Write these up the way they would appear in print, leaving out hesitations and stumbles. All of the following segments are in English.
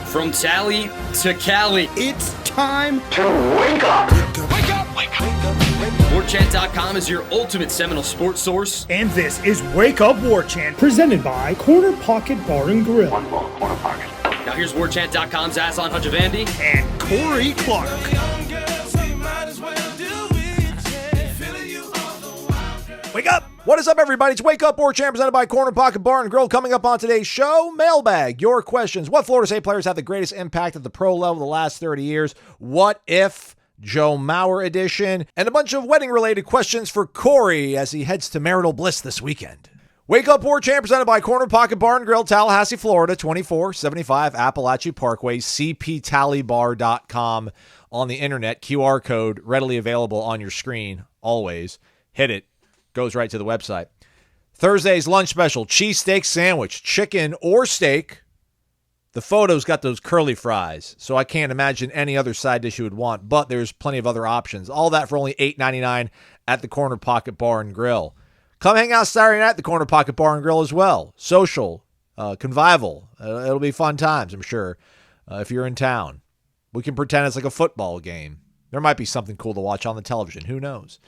From Tally to Cali, It's time to wake up. Wake up! Wake up! Warchant.com is your ultimate Seminole sports source. And this is Wake Up Warchant, presented by Corner Pocket Bar and Grill. One more corner pocket. Now here's Warchant.com's Aslan Hajavandi And Corey Clark. Wake up! What is up, everybody? It's Wake Up Warchant, presented by Corner Pocket Bar and Grill. Coming up on today's show, mailbag. Your questions. What Florida State players have the greatest impact at the pro level the last 30 years? What if? Joe Mauer edition. And a bunch of wedding-related questions for Corey as he heads to marital bliss this weekend. Wake Up Warchant, presented by Corner Pocket Bar and Grill, Tallahassee, Florida, 2475 Appalachia Parkway, cptallybar.com on the internet. QR code readily available on your screen, always. Hit it. Goes right to the website. Thursday's lunch special, cheesesteak sandwich, chicken or steak. The photo's got those curly fries, so I can't imagine any other side dish you would want, but there's plenty of other options. All that for only $8.99 at the Corner Pocket Bar and Grill. Come hang out Saturday night at the Corner Pocket Bar and Grill as well. Social, convivial. It'll be fun times, I'm sure, if you're in town. We can pretend it's like a football game. There might be something cool to watch on the television. Who knows?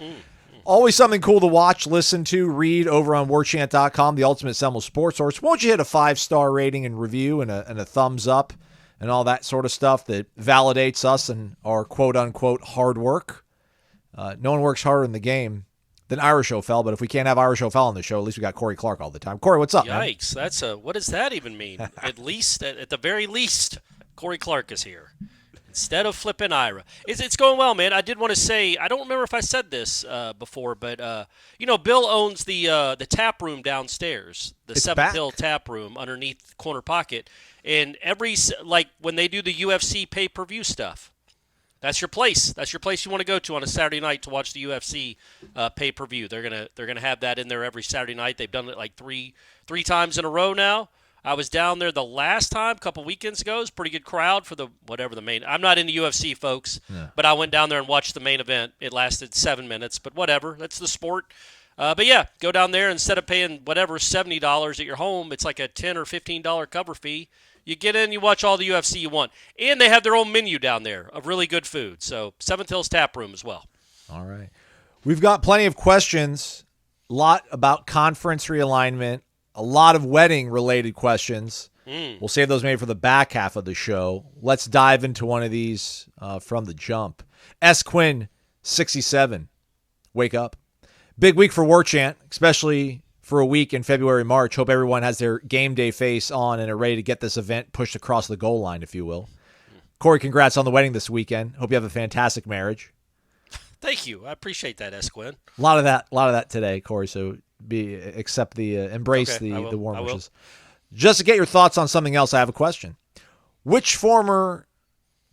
Always something cool to watch, listen to, read over on Warchant.com, the ultimate Seminole sports source. Won't you hit a 5-star rating and review and a thumbs up and all that sort of stuff that validates us and our quote-unquote hard work? No one works harder in the game than Irish O'Fell, but if we can't have Irish O'Fell on the show, at least we got Corey Clark all the time. Corey, what's up, man? Yikes, that's what does that even mean? At the very least, Corey Clark is here. Instead of flipping Ira. It's going well, man. I did want to say, I don't remember if I said this before, but, Bill owns the tap room downstairs, the Seventh Hill tap room underneath Corner Pocket. And when they do the UFC pay-per-view stuff, that's your place. That's your place you want to go to on a Saturday night to watch the UFC pay-per-view. They're gonna have that in there every Saturday night. They've done it like three times in a row now. I was down there the last time, a couple weekends ago. It was a pretty good crowd for the main. I'm not into UFC, folks, but I went down there and watched the main event. It lasted 7 minutes, but whatever. That's the sport. But yeah, go down there. Instead of paying $70 at your home, it's like a $10 or $15 cover fee. You get in, you watch all the UFC you want. And they have their own menu down there of really good food. So Seventh Hills Tap Room as well. All right. We've got plenty of questions, a lot about conference realignment, a lot of wedding-related questions. We'll save those maybe for the back half of the show. Let's dive into one of these from the jump. S. Quinn, 67. Wake up. Big week for Warchant, especially for a week in February, March. Hope everyone has their game day face on and are ready to get this event pushed across the goal line, if you will. Corey, congrats on the wedding this weekend. Hope you have a fantastic marriage. Thank you. I appreciate that, S. Quinn. A lot of that today, Corey, so embrace the warm wishes. Just to get your thoughts on something else, I have a question. Which former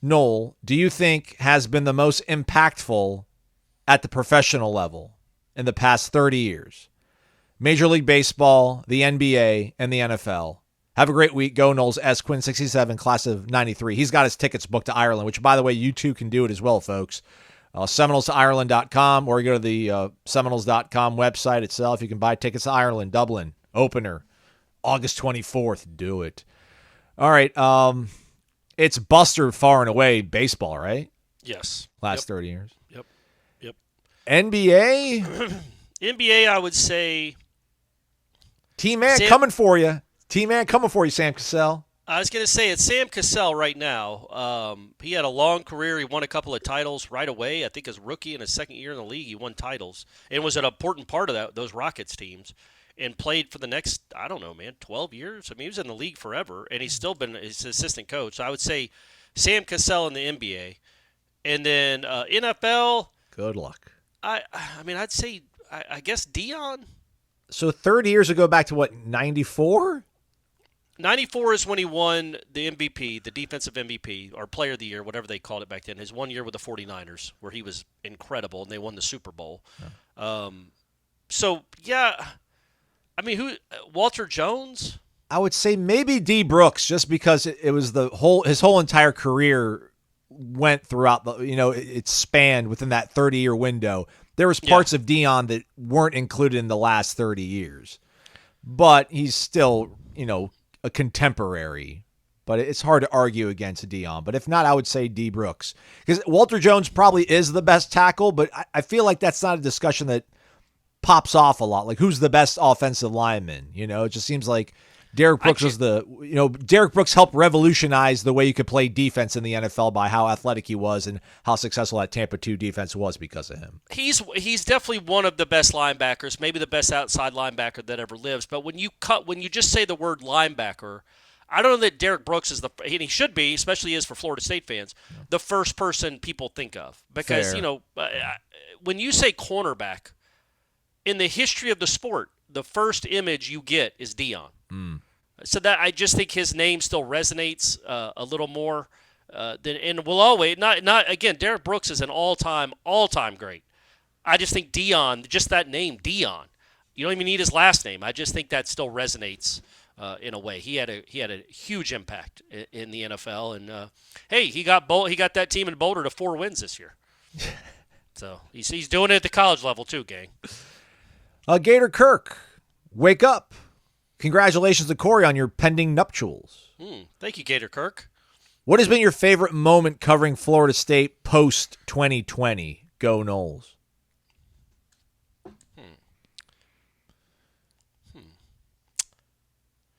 Nole do you think has been the most impactful at the professional level in the past 30 years? Major League Baseball, the NBA, and the NFL. Have a great week. Go Noles. S. Quinn 67, class of 93. He's got his tickets booked to Ireland, which, by the way, you too can do it as well, folks. Seminolesireland.com, or you go to the Seminoles.com website itself. You can buy tickets to Ireland, Dublin, opener, August 24th. Do it. All right. It's Buster far and away baseball, right? Yes. Last 30 years. Yep. NBA? NBA, I would say. T-Man coming for you. T-Man coming for you, Sam Cassell. I was going to say, it's Sam Cassell right now. He had a long career. He won a couple of titles right away. I think as rookie in his second year in the league, he won titles and was an important part of those Rockets teams and played for the next, 12 years. I mean, he was in the league forever, and he's still been his assistant coach. So I would say Sam Cassell in the NBA. And then NFL. Good luck. I'd say, I guess Dion. So 30 years ago, back to what, 94? 94 is when he won the MVP, the defensive MVP, or player of the year, whatever they called it back then. His 1 year with the 49ers, where he was incredible, and they won the Super Bowl. Yeah. Walter Jones? I would say maybe D. Brooks, just because it was his whole entire career went throughout it spanned within that 30-year window. There was parts of Dion that weren't included in the last 30 years, but he's still, a contemporary but it's hard to argue against Dion. But if not, I would say D. Brooks. Because Walter Jones probably is the best tackle, but I feel like that's not a discussion that pops off a lot. Like, who's the best offensive lineman? It just seems like Derek Brooks was Derek Brooks helped revolutionize the way you could play defense in the NFL by how athletic he was and how successful that Tampa 2 defense was because of him. He's definitely one of the best linebackers, maybe the best outside linebacker that ever lives. But when you just say the word linebacker, I don't know that Derek Brooks is and he should be, especially is for Florida State fans, the first person people think of. Because, when you say cornerback, in the history of the sport, the first image you get is Dion. So that I just think his name still resonates a little more and will always not again. Derek Brooks is an all-time great. I just think Dion, just that name Dion, you don't even need his last name. I just think that still resonates in a way. He had a huge impact in the NFL, and hey, he got that team in Boulder to 4 wins this year. So he's doing it at the college level too, gang. Gator Kirk, wake up. Congratulations to Corey on your pending nuptials. Thank you, Gator Kirk. What has been your favorite moment covering Florida State post-2020? Go Noles.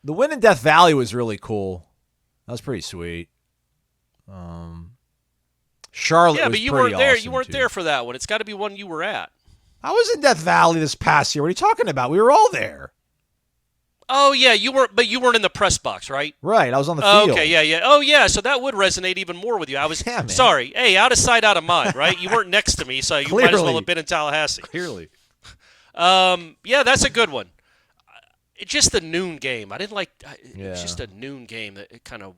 The win in Death Valley was really cool. That was pretty sweet. Charlotte was but you pretty weren't there. awesome, You weren't too. there for that one. It's got to be one you were at. I was in Death Valley this past year. What are you talking about? We were all there. Oh yeah, you weren't in the press box, right? Right, I was on the field. Okay, yeah. Oh yeah, so that would resonate even more with you. I was sorry. Hey, out of sight, out of mind, right? You weren't next to me, so you might as well have been in Tallahassee. Clearly. Yeah, that's a good one. It's just the noon game. I didn't like. It's just a noon game that it kind of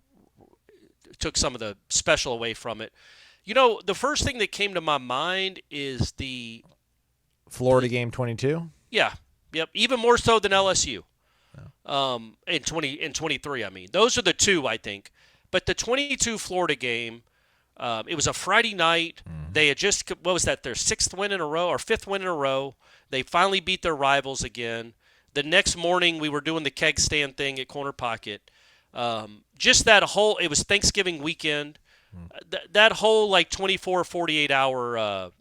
took some of the special away from it. The first thing that came to my mind is the Florida game 22. Yeah. Yep. Even more so than LSU. In 23, I mean. Those are the two, I think. But the 22 Florida game, it was a Friday night. They had just, what was that, their 6th win in a row or 5th win in a row. They finally beat their rivals again. The next morning, we were doing the keg stand thing at Corner Pocket. Just that whole, it was Thanksgiving weekend. That whole, 24, 48-hour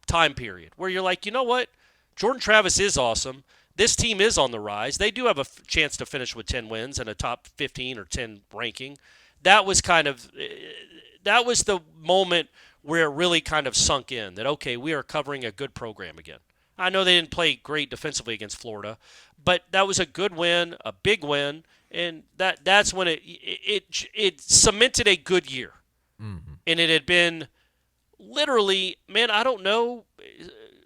time period where you're like, you know what? Jordan Travis is awesome. This team is on the rise. They do have a chance to finish with 10 wins and a top 15 or 10 ranking. That was the moment where it really kind of sunk in that, okay, we are covering a good program again. I know they didn't play great defensively against Florida, but that was a good win, a big win, and that's when it cemented a good year. And it had been literally, man, I don't know,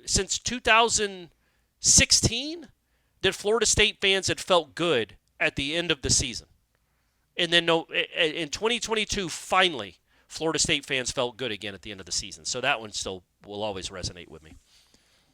since 2016 that Florida State fans had felt good at the end of the season. And then in 2022, finally, Florida State fans felt good again at the end of the season. So that one still will always resonate with me.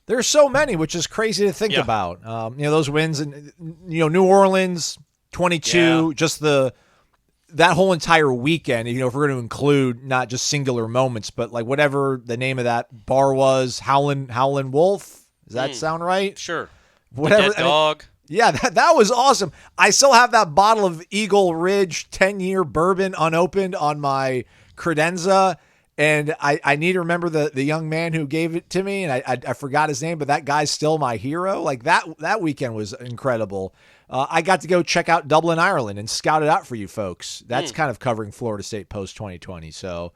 There's so many, which is crazy to think about. Those wins and New Orleans 22, just that whole entire weekend. If we're going to include not just singular moments, but whatever the name of that bar was, Howlin' Wolf. Does that sound right? Sure. Whatever. Dead dog. Yeah, that was awesome. I still have that bottle of Eagle Ridge 10-year bourbon unopened on my credenza, and I need to remember the young man who gave it to me, and I forgot his name, but that guy's still my hero. That weekend was incredible. I got to go check out Dublin, Ireland, and scout it out for you folks. That's kind of covering Florida State post-2020, so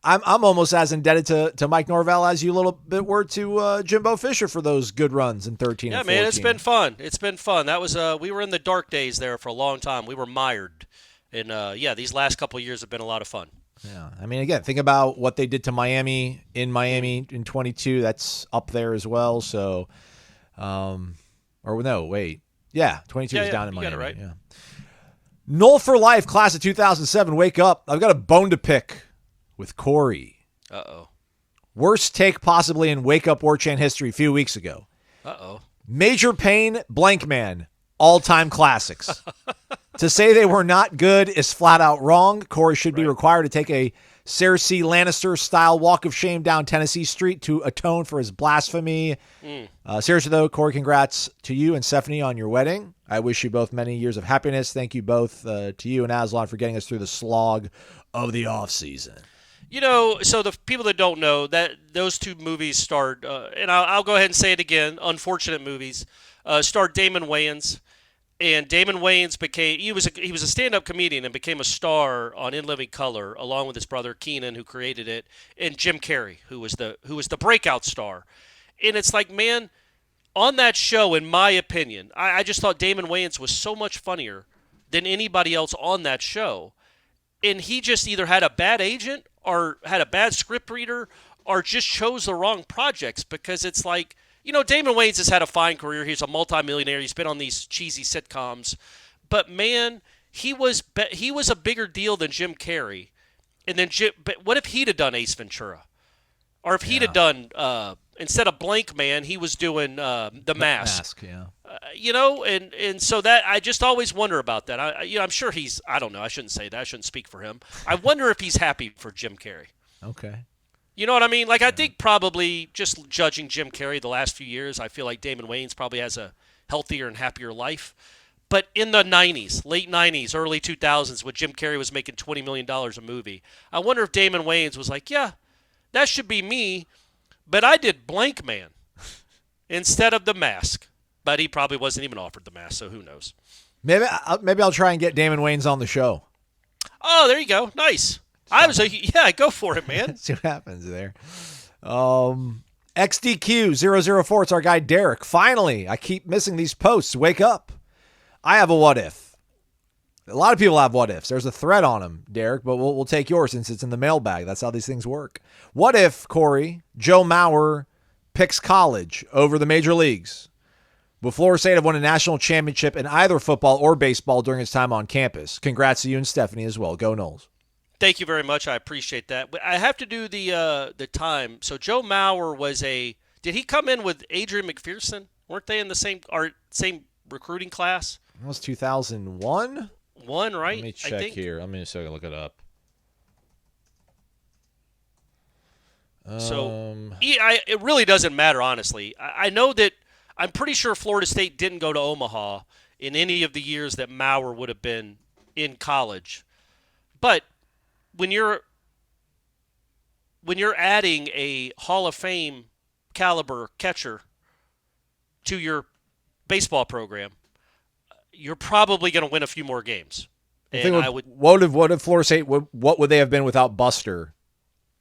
I'm almost as indebted to Mike Norvell as you a little bit were to Jimbo Fisher for those good runs in 13 and 14. Yeah, man, it's been fun. It's been fun. That was we were in the dark days there for a long time. We were mired. And, these last couple of years have been a lot of fun. Yeah, I mean, again, think about what they did to Miami in 22. That's up there as well. So, 22 is down in Miami. You got it right. Yeah. Nole for life, class of 2007. Wake up! I've got a bone to pick with Corey. Uh-oh. Worst take possibly in Wake Up Warchant history a few weeks ago. Uh-oh. Major Pain, Blank Man, all-time classics. To say they were not good is flat out wrong. Corey should be required to take a Cersei Lannister-style walk of shame down Tennessee Street to atone for his blasphemy. Seriously, though, Corey, congrats to you and Stephanie on your wedding. I wish you both many years of happiness. Thank you both to you and Aslan for getting us through the slog of the offseason. So the people that don't know, that those two movies starred, and I'll go ahead and say it again, unfortunate movies, starred Damon Wayans. And Damon Wayans he was a stand-up comedian and became a star on In Living Color along with his brother Keenan, who created it, and Jim Carrey, who was the breakout star. And it's like, man, on that show, in my opinion, I just thought Damon Wayans was so much funnier than anybody else on that show. And he just either had a bad agent or had a bad script reader or just chose the wrong projects, because it's like, Damon Wayans has had a fine career. He's a multimillionaire. He's been on these cheesy sitcoms. But, man, he was a bigger deal than Jim Carrey. And then but what if he'd have done Ace Ventura? Or if he'd have done, instead of Blank Man, he was doing The Mask. And so that I just always wonder about that. I'm sure I don't know. I shouldn't say that. I shouldn't speak for him. I wonder if he's happy for Jim Carrey. Okay. You know what I mean? Like, I think probably just judging Jim Carrey the last few years, I feel like Damon Wayans probably has a healthier and happier life. But in the 90s, late 90s, early 2000s, when Jim Carrey was making $20 million a movie, I wonder if Damon Wayans was like, yeah, that should be me, but I did Blank Man instead of The Mask. But he probably wasn't even offered The Mask, so who knows? Maybe I'll try and get Damon Wayans on the show. Oh, there you go. Nice. Go for it, man. See what happens there. XDQ004, it's our guy Derek. Finally, I keep missing these posts. Wake up. I have a what if. A lot of people have what ifs. There's a thread on them, Derek, but we'll take yours since it's in the mailbag. That's how these things work. What if, Corey, Joe Mauer picks college over the major leagues? Would Florida State have won a national championship in either football or baseball during its time on campus? Congrats to you and Stephanie as well. Go Noles. Thank you very much. I appreciate that. But I have to do the time. So Joe Mauer did he come in with Adrian McPherson? Weren't they in the same recruiting class? It was 2001? One, right? Let me check here. Let me just look it up. It really doesn't matter, honestly. I know that I'm pretty sure Florida State didn't go to Omaha in any of the years that Mauer would have been in college. But when you're adding a Hall of Fame caliber catcher to your baseball program, you're probably going to win a few more games. What if Florida State? What would they have been without Buster?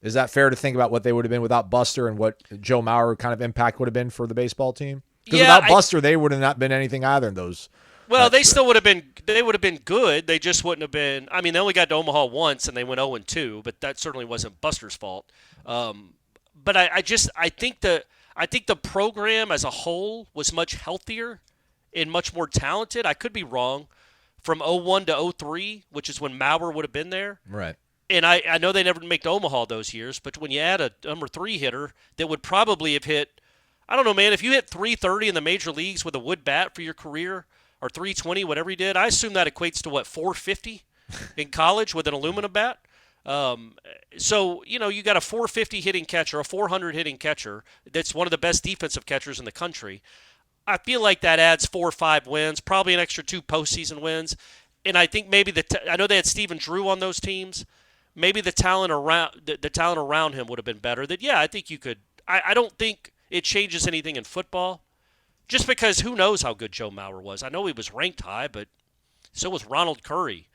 Is that fair to think about what they would have been without Buster and what Joe Mauer kind of impact would have been for the baseball team? Because without Buster, they would have not been anything either in those. Well, they still would have been. They would have been good. They just wouldn't have been. I mean, they only got to Omaha once, and they went 0-2. But that certainly wasn't Buster's fault. But I think the program as a whole was much healthier and much more talented. I could be wrong. From 2001 to 2003, which is when Mauer would have been there. Right. And I know they never make to Omaha those years, but when you add a number 3 hitter that would probably have hit, I don't know, man, if you hit 330 in the major leagues with a wood bat for your career, or 320, whatever he did, I assume that equates to, 450 in college with an aluminum bat? So, you got a 450 hitting catcher, a 400 hitting catcher that's one of the best defensive catchers in the country. I feel like that adds 4 or 5 wins, probably an extra 2 postseason wins. And I think maybe I know they had Stephen Drew on those teams. Maybe the talent around him would have been better. I think you could. I don't think it changes anything in football, just because who knows how good Joe Mauer was. I know he was ranked high, but so was Ronald Curry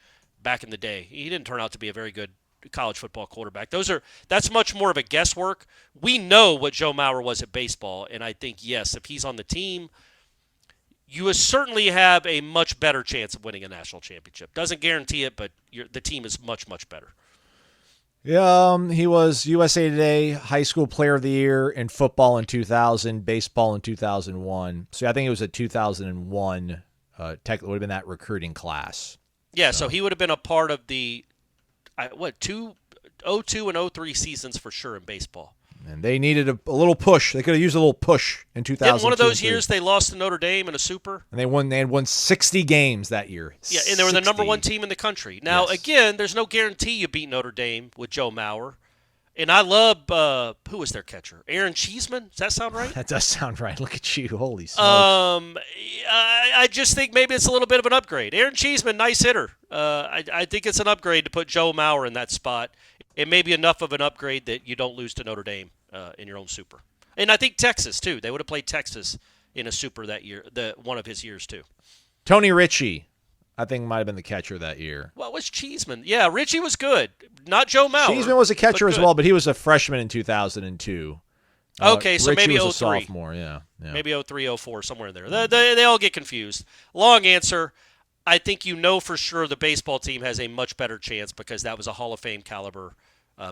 back in the day. He didn't turn out to be a very good college football quarterback. That's much more of a guesswork. We know what Joe Mauer was at baseball, and I think, yes, if he's on the team, you certainly have a much better chance of winning a national championship. Doesn't guarantee it, but the team is much, much better. Yeah, he was USA Today High School Player of the Year in football in 2000, baseball in 2001. So I think it was a 2001. Technically would have been that recruiting class. Yeah, so he would have been a part of the 02 and 03 seasons for sure in baseball. And they needed a little push. They could have used a little push in 2002. In one of those years, they lost to Notre Dame in a Super. And they had won 60 games that year. Yeah, and they were the number one team in the country. Now, again, there's no guarantee you beat Notre Dame with Joe Mauer. And I love, who was their catcher? Aaron Cheeseman? Does that sound right? That does sound right. Look at you. Holy smokes. I just think maybe it's a little bit of an upgrade. Aaron Cheeseman, nice hitter. I think it's an upgrade to put Joe Mauer in that spot. It may be enough of an upgrade that you don't lose to Notre Dame in your own Super. And I think Texas, too. They would have played Texas in a Super that year, one of his years, too. Tony Ritchie, I think, might have been the catcher that year. What was Cheeseman? Yeah, Ritchie was good. Not Joe Mauer. Cheeseman was a catcher as well, but he was a freshman in 2002. Okay, so Ritchie maybe was 03. a sophomore, yeah. Maybe 03, 04, somewhere in there. They all get confused. Long answer, I think you know for sure the baseball team has a much better chance because that was a Hall of Fame caliber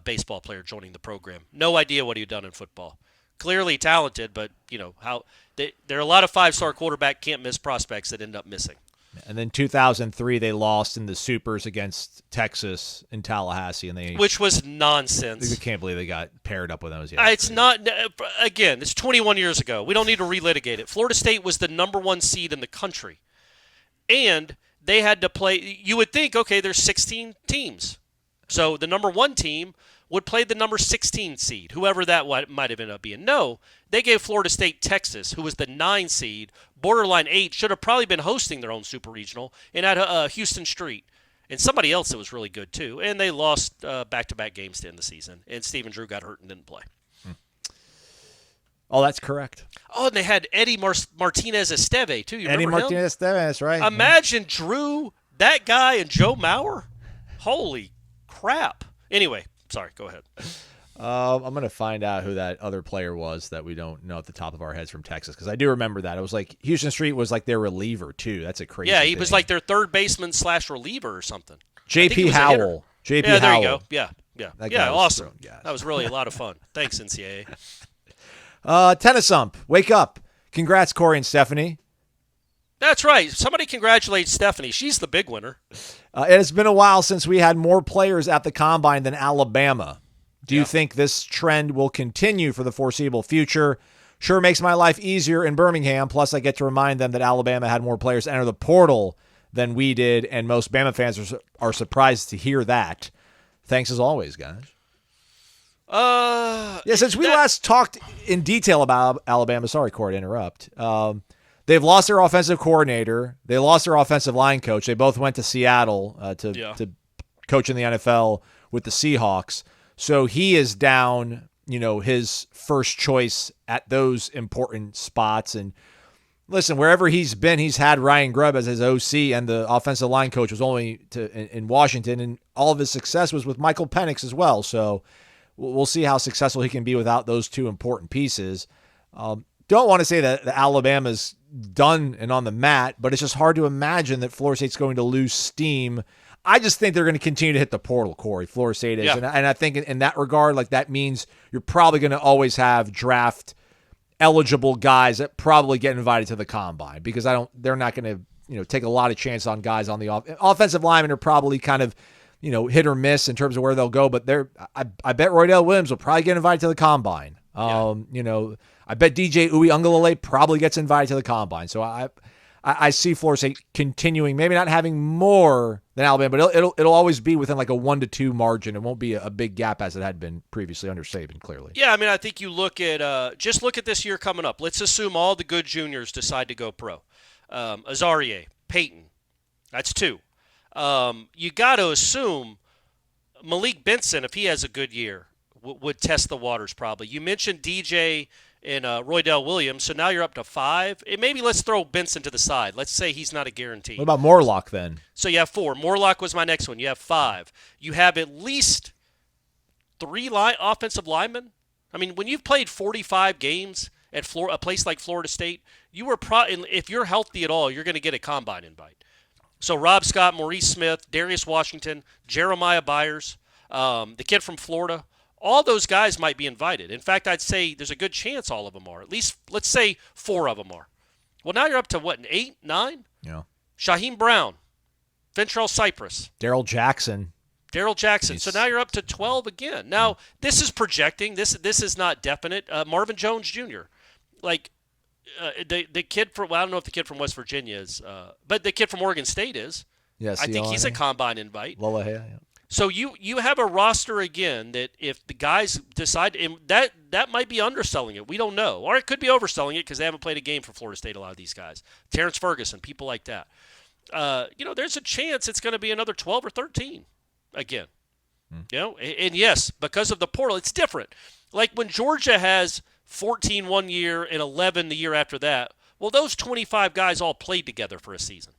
baseball player joining the program. No idea what he'd done in football. Clearly talented, but there are a lot of five-star quarterback can't-miss prospects that end up missing. And then 2003, they lost in the Supers against Texas in Tallahassee, and which was nonsense. I can't believe they got paired up with those. It's not. Again, it's 21 years ago. We don't need to relitigate it. Florida State was the number one seed in the country, and they had to play. You would think, okay, there's 16 teams, so the number one team would play the number 16 seed, whoever that might have ended up being. No, they gave Florida State Texas, who was the 9 seed, borderline 8, should have probably been hosting their own super regional, and at Houston Street. And somebody else that was really good, too. And they lost back-to-back games to end the season. And Stephen Drew got hurt and didn't play. Oh, that's correct. Oh, and they had Eddie Martinez Esteve, too. You Eddie remember Martinez Esteve, that's right. Imagine Drew, that guy, and Joe Mauer. Holy crap. Anyway. Sorry, go ahead. I'm going to find out who that other player was that we don't know at the top of our heads from Texas, because I do remember that. It was like Houston Street was like their reliever, too. That's a crazy Yeah, he thing. was like their third baseman / reliever or something. J.P. Howell. J.P. Yeah, there Howell. you go. Yeah, awesome. That was really a lot of fun. Thanks, NCAA. Tennis ump, wake up. Congrats, Corey and Stephanie. That's right. Somebody congratulate Stephanie. She's the big winner. It has been a while since we had more players at the Combine than Alabama. Do you think this trend will continue for the foreseeable future? Sure makes my life easier in Birmingham. Plus, I get to remind them that Alabama had more players enter the portal than we did, and most Bama fans are surprised to hear that. Thanks as always, guys. Since we last talked in detail about Alabama, sorry, Corey, to interrupt. They've lost their offensive coordinator. They lost their offensive line coach. They both went to Seattle to coach in the NFL with the Seahawks. So he is down, his first choice at those important spots. And listen, wherever he's been, he's had Ryan Grubb as his OC, and the offensive line coach was only in Washington, and all of his success was with Michael Penix as well. So we'll see how successful he can be without those two important pieces. Don't want to say that Alabama's done and on the mat, but it's just hard to imagine that Florida State's going to lose steam. I just think they're going to continue to hit the portal, Corey. Florida State is. Yeah. And I think in that regard, like, that means you're probably going to always have draft eligible guys that probably get invited to the Combine, because they're not going to, take a lot of chances on guys on the offensive linemen are probably kind of, hit or miss in terms of where they'll go, but I bet Roydell Williams will probably get invited to the Combine. I bet DJ Uiagalelei probably gets invited to the Combine. So I see Florida State continuing, maybe not having more than Alabama, but it'll always be within like a 1-2 margin. It won't be a big gap as it had been previously under Saban, clearly. Yeah, I mean, I think you look at just look at this year coming up. Let's assume all the good juniors decide to go pro. Azarie, Peyton, that's 2. You got to assume Malik Benson, if he has a good year, would test the waters probably. You mentioned DJ and Roydell Williams, so now you're up to 5. And maybe let's throw Benson to the side. Let's say he's not a guarantee. What about Morlock then? So you have 4. Morlock was my next one. You have 5. You have at least 3 offensive linemen. I mean, when you've played 45 games at a place like Florida State, you were if you're healthy at all, you're going to get a Combine invite. So Rob Scott, Maurice Smith, Darius Washington, Jeremiah Byers, the kid from Florida, all those guys might be invited. In fact, I'd say there's a good chance all of them are. At least, let's say 4 of them are. Well, now you're up to, 8, 9? Yeah. Shaheem Brown, Ventrell Cypress. Daryl Jackson. Daryl Jackson. So now you're up to 12 again. Now, this is projecting. This is not definite. Marvin Jones Jr. The kid from, well, I don't know if the kid from West Virginia is, but the kid from Oregon State is. Yes, I think he's a combine invite. Yeah. So you have a roster again that if the guys decide, and that might be underselling it. We don't know. Or it could be overselling it because they haven't played a game for Florida State, a lot of these guys. Terrence Ferguson, people like that. There's a chance it's going to be another 12 or 13 again. And yes, because of the portal, it's different. Like when Georgia has 14 one year and 11 the year after that, well, those 25 guys all played together for a season.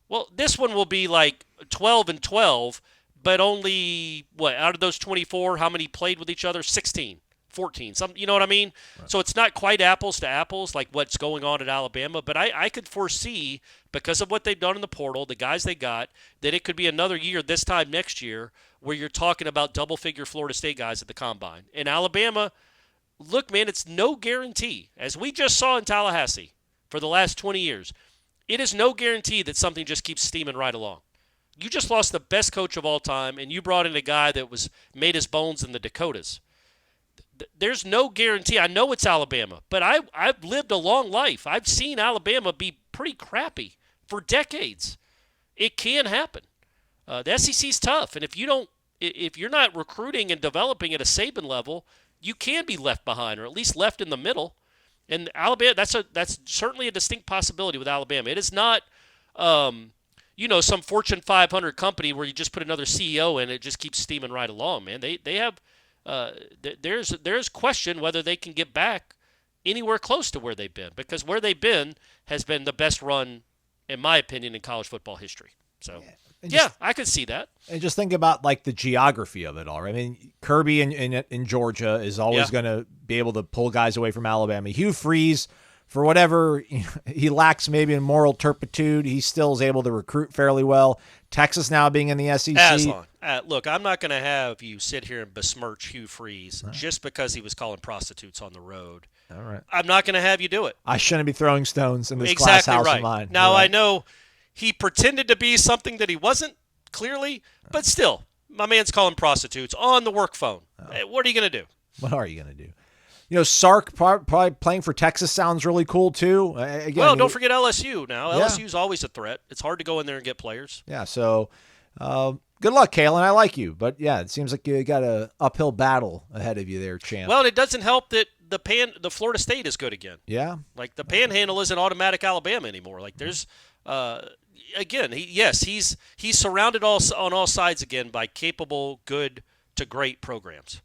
Well, this one will be like 12 and 12, but only, out of those 24, how many played with each other? 16, 14, you know what I mean? Right. So it's not quite apples to apples like what's going on at Alabama, but I could foresee, because of what they've done in the portal, the guys they got, that it could be another year this time next year where you're talking about double-figure Florida State guys at the Combine. And Alabama, look, man, it's no guarantee. As we just saw in Tallahassee for the last 20 years, it is no guarantee that something just keeps steaming right along. You just lost the best coach of all time, and you brought in a guy that was made his bones in the Dakotas. There's no guarantee. I know it's Alabama, but I've lived a long life. I've seen Alabama be pretty crappy for decades. It can happen. The SEC's tough, and if you're not recruiting and developing at a Saban level, you can be left behind, or at least left in the middle. And Alabama, that's certainly a distinct possibility with Alabama. It is not, some Fortune 500 company where you just put another CEO in, it just keeps steaming right along, man. They have, there's question whether they can get back anywhere close to where they've been, because where they've been has been the best run, in my opinion, in college football history. So. Yeah, I could see that. And just think about like the geography of it all. Right? I mean, Kirby in Georgia is always going to be able to pull guys away from Alabama. Hugh Freeze, for whatever he lacks maybe in moral turpitude, he still is able to recruit fairly well. Texas now being in the SEC. Aslan, look, I'm not going to have you sit here and besmirch Hugh Freeze just because he was calling prostitutes on the road. All right. I'm not going to have you do it. I shouldn't be throwing stones in this glass house right. of mine. Now, right. I know he pretended to be something that he wasn't, clearly, but still, my man's calling prostitutes on the work phone. Hey, what are you going to do? What are you going to do? Sark probably playing for Texas sounds really cool, too. Again, don't forget LSU now. LSU's always a threat. It's hard to go in there and get players. Yeah, so good luck, Kalen. I like you. But, yeah, it seems like you got an uphill battle ahead of you there, champ. Well, it doesn't help that the Florida State is good again. Yeah. Like, the Panhandle isn't automatic Alabama anymore. Like, there's again, he's surrounded on all sides again by capable, good to great programs.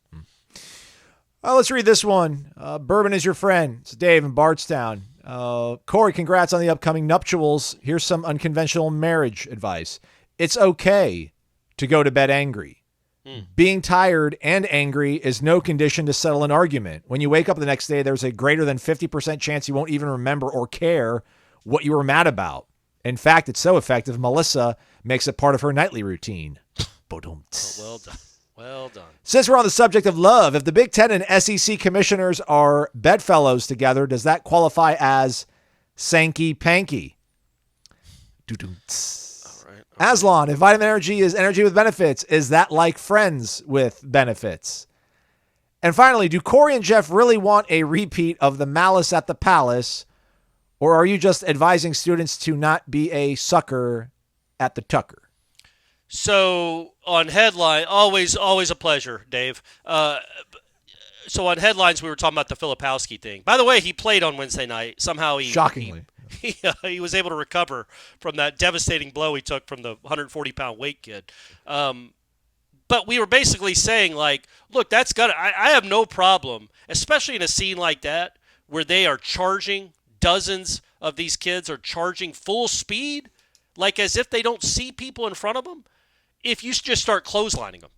Let's read this one. Bourbon is your friend. It's Dave in Bardstown. Corey, congrats on the upcoming nuptials. Here's some unconventional marriage advice. It's okay to go to bed angry. Being tired and angry is no condition to settle an argument. When you wake up the next day, there's a greater than 50% chance you won't even remember or care what you were mad about. In fact, it's so effective, Melissa makes it part of her nightly routine. Well done. Well done. Since we're on the subject of love, if the Big Ten and SEC commissioners are bedfellows together, does that qualify as Sankey-Panky? All right. Aslan, if vitamin energy is energy with benefits, is that like friends with benefits? And finally, do Corey and Jeff really want a repeat of the Malice at the Palace, or are you just advising students to not be a sucker at the Tucker? So on headline, always a pleasure, Dave. So on headlines, we were talking about the Filipowski thing. By the way, he played on Wednesday night. Somehow shockingly, he was able to recover from that devastating blow he took from the 140-pound weight kid. But we were basically saying, like, look, that's got. I have no problem, especially in a scene like that where they are charging. Dozens of these kids are charging full speed, like as if they don't see people in front of them. If you just start clotheslining them,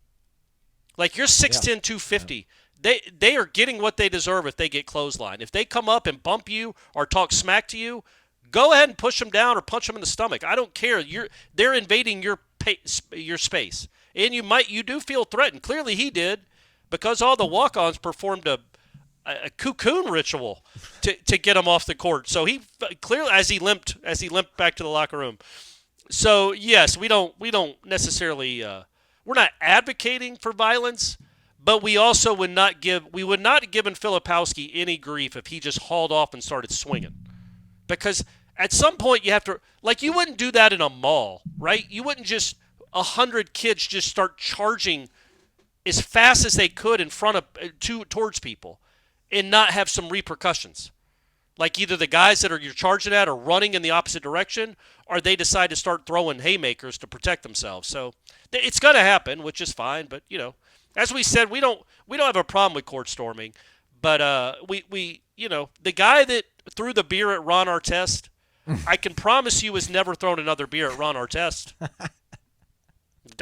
like you're 6'10", 250, they are getting what they deserve if they get clotheslined. If they come up and bump you or talk smack to you, go ahead and push them down or punch them in the stomach. I don't care. They're invading your space, and you do feel threatened. Clearly, he did, because all the walk-ons performed a cocoon ritual to get him off the court. So he clearly, as he limped back to the locker room. So yes, we don't necessarily we're not advocating for violence, but we also would not have given Filipowski any grief if he just hauled off and started swinging. Because at some point you have to, like, you wouldn't do that in a mall, right? You wouldn't just 100 kids just start charging as fast as they could in front of towards people and not have some repercussions. Like either the guys that you're charging at are running in the opposite direction, or they decide to start throwing haymakers to protect themselves. So it's going to happen, which is fine. But as we said, we don't have a problem with court storming. But we the guy that threw the beer at Ron Artest, I can promise you has never thrown another beer at Ron Artest.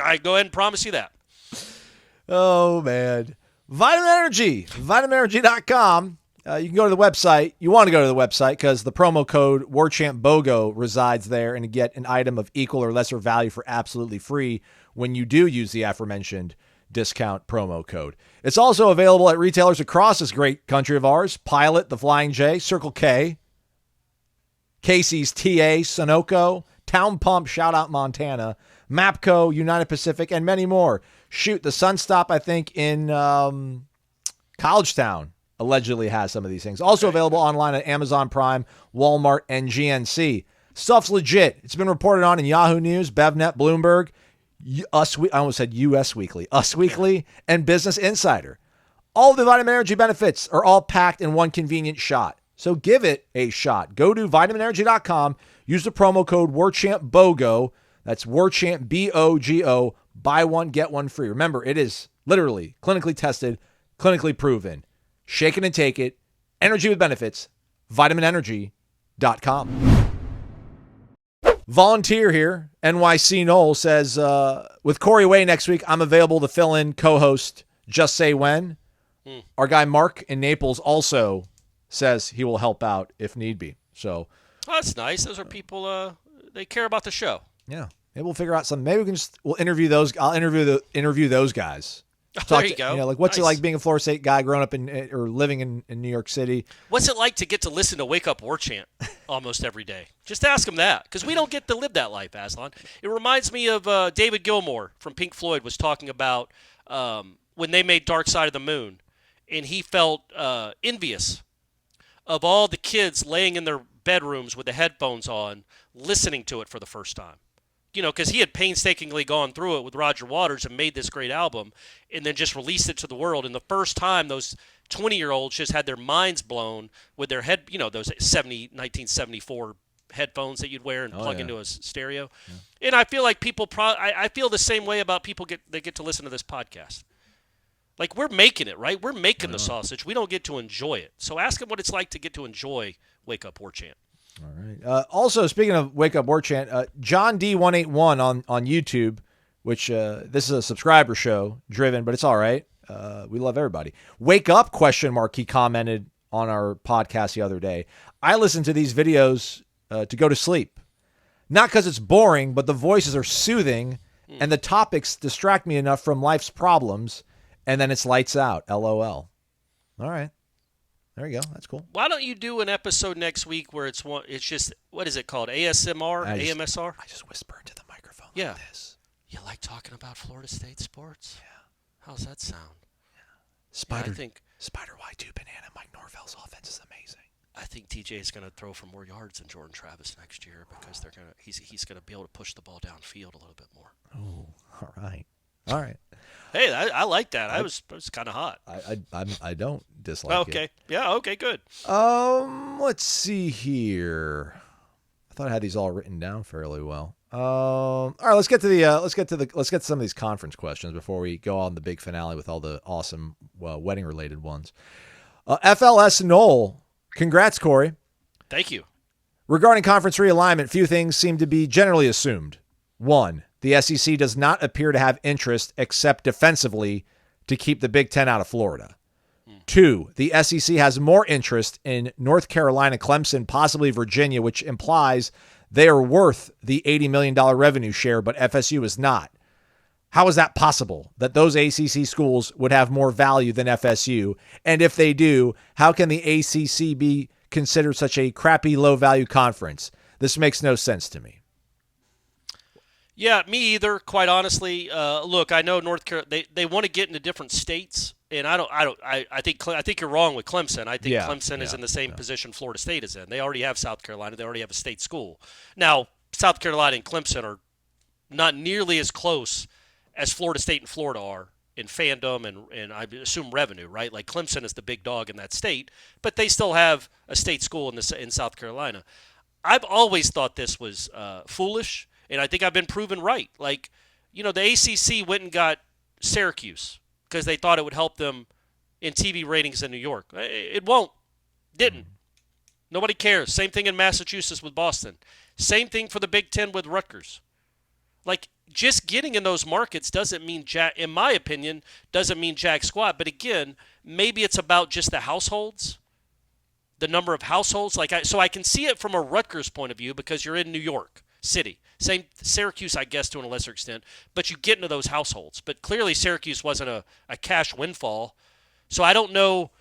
I go ahead and promise you that. Oh, man. Vitamin Energy. VitaminEnergy.com. You can go to the website. You want to go to the website because the promo code Warchant BOGO resides there, and you get an item of equal or lesser value for absolutely free when you do use the aforementioned discount promo code. It's also available at retailers across this great country of ours: Pilot, The Flying J, Circle K, Casey's TA, Sunoco, Town Pump, Shout Out Montana, Mapco, United Pacific, and many more. Shoot, the Sunstop, I think, in Collegetown allegedly has some of these things. Also available online at Amazon Prime, Walmart, and GNC. Stuff's legit. It's been reported on in Yahoo News, BevNet, Bloomberg, I almost said US Weekly, Us Weekly, and Business Insider. All of the Vitamin Energy benefits are all packed in one convenient shot. So give it a shot. Go to vitaminenergy.com. Use the promo code Warchant BOGO. That's Warchant BOGO. Buy one, get one free. Remember, it is literally clinically tested, clinically proven. Shake it and take it. Energy with benefits. VitaminEnergy.com. Volunteer here. NYC Noles says, with Corey Way next week, I'm available to fill in co-host Just Say When. Our guy Mark in Naples also says he will help out if need be. So that's nice. Those are people, they care about the show. Yeah. Maybe we'll figure out something. Maybe we'll interview those. I'll interview those go. There you go. Like what's it like being a Florida State guy growing up or living in New York City? What's it like to get to listen to Wake Up Warchant almost every day? Just ask him that, because we don't get to live that life, Aslan. It reminds me of David Gilmour from Pink Floyd was talking about when they made Dark Side of the Moon, and he felt envious of all the kids laying in their bedrooms with the headphones on, listening to it for the first time. Because he had painstakingly gone through it with Roger Waters and made this great album and then just released it to the world. And the first time those 20-year-olds just had their minds blown with their those 1974 headphones that you'd wear and plug into a stereo. Yeah. And I feel like people I feel the same way about people that get to listen to this podcast. Like, we're making it, right? We're making the sausage. We don't get to enjoy it. So ask them what it's like to get to enjoy Wake Up Warchant. All right. Also, speaking of Wake Up Warchant, John D181 on YouTube, which this is a subscriber show driven, but it's all right. We love everybody. Wake up ? He commented on our podcast the other day. I listen to these videos to go to sleep, not because it's boring, but the voices are soothing and the topics distract me enough from life's problems, and then it's lights out. LOL. All right. There you go. That's cool. Why don't you do an episode next week where it's just, what is it called? ASMR? AMSR? I just whisper into the microphone like this. You like talking about Florida State sports? Yeah. How's that sound? Yeah. Spider Y2 banana. Mike Norvell's offense is amazing. I think TJ is going to throw for more yards than Jordan Travis next year because he's going to be able to push the ball downfield a little bit more. Oh, all right. All right. Hey, I like that. I was kind of hot. I don't dislike it. Okay. Yeah. Okay. Good. Let's see here. I thought I had these all written down fairly well. All right. Let's get to some of these conference questions before we go on the big finale with all the awesome wedding related ones. FLS Nole. Congrats, Corey. Thank you. Regarding conference realignment, few things seem to be generally assumed. 1. The SEC does not appear to have interest except defensively to keep the Big Ten out of Florida. 2, the SEC has more interest in North Carolina, Clemson, possibly Virginia, which implies they are worth the $80 million revenue share, but FSU is not. How is that possible that those ACC schools would have more value than FSU? And if they do, how can the ACC be considered such a crappy, low-value conference? This makes no sense to me. Yeah, me either. Quite honestly, look, I know North Carolina. They want to get into different states, and I think you're wrong with Clemson. I think Clemson is in the same position Florida State is in. They already have South Carolina. They already have a state school. Now, South Carolina and Clemson are not nearly as close as Florida State and Florida are in fandom and I assume revenue, right? Like Clemson is the big dog in that state, but they still have a state school in South Carolina. I've always thought this was foolish. And I think I've been proven right. Like, the ACC went and got Syracuse because they thought it would help them in TV ratings in New York. It won't. Didn't. Nobody cares. Same thing in Massachusetts with Boston. Same thing for the Big Ten with Rutgers. Like, just getting in those markets doesn't mean in my opinion, doesn't mean jack squat. But again, maybe it's about just the households, the number of households. So I can see it from a Rutgers point of view because you're in New York City. Same Syracuse, I guess, to a lesser extent, but you get into those households. But clearly Syracuse wasn't a cash windfall, so I don't know